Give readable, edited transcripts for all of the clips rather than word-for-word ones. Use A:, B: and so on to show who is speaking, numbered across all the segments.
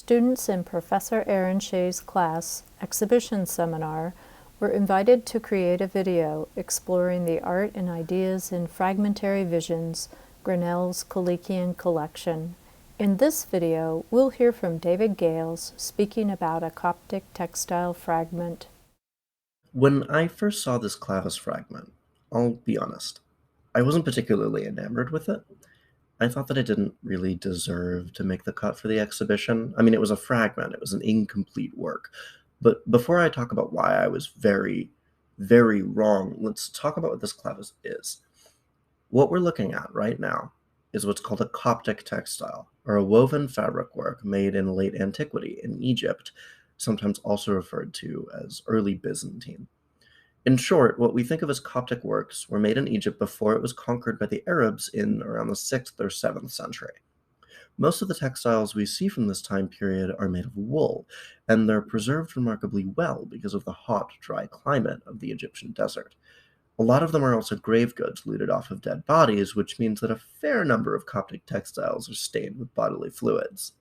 A: Students in Professor Eiren Shea's class, Exhibition Seminar, were invited to create a video exploring the art and ideas in Fragmentary Visions, Grinnell's Kelekian collection. In this video, we'll hear from David Gales speaking about a Coptic textile fragment.
B: When I first saw this clavis fragment, I'll be honest, I wasn't particularly enamored with it. I thought that it didn't really deserve to make the cut for the exhibition. I mean, it was a fragment, it was an incomplete work. But before I talk about why I was very, very wrong, let's talk about what this clavis is. What we're looking at right now is what's called a Coptic textile, or a woven fabric work made in late antiquity in Egypt, sometimes also referred to as early Byzantine. In short, what we think of as Coptic works were made in Egypt before it was conquered by the Arabs in around the 6th or 7th century. Most of the textiles we see from this time period are made of wool, and they're preserved remarkably well because of the hot, dry climate of the Egyptian desert. A lot of them are also grave goods looted off of dead bodies, which means that a fair number of Coptic textiles are stained with bodily fluids.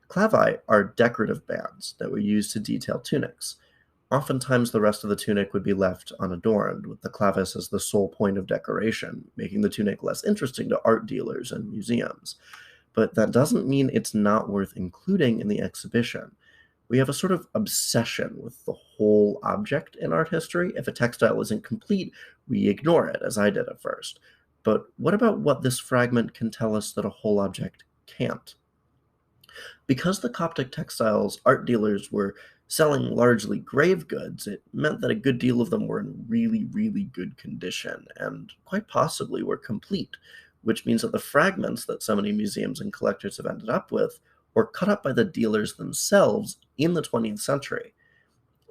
B: Clavi are decorative bands that were used to detail tunics. Oftentimes, the rest of the tunic would be left unadorned, with the clavis as the sole point of decoration, making the tunic less interesting to art dealers and museums. But that doesn't mean it's not worth including in the exhibition. We have a sort of obsession with the whole object in art history. If a textile isn't complete, we ignore it, as I did at first. But what about what this fragment can tell us that a whole object can't? Because the Coptic textiles art dealers were selling largely grave goods, it meant that a good deal of them were in really, really good condition and quite possibly were complete, which means that the fragments that so many museums and collectors have ended up with were cut up by the dealers themselves in the 20th century.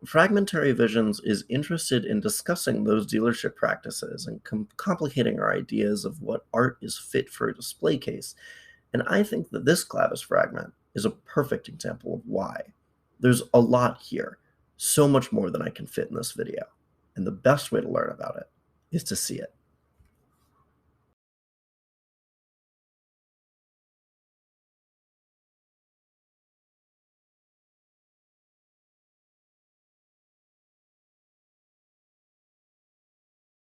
B: Fragmentary Visions is interested in discussing those dealership practices and complicating our ideas of what art is fit for a display case, and I think that this clavis fragment is a perfect example of why. There's a lot here, so much more than I can fit in this video, and the best way to learn about it is to see it.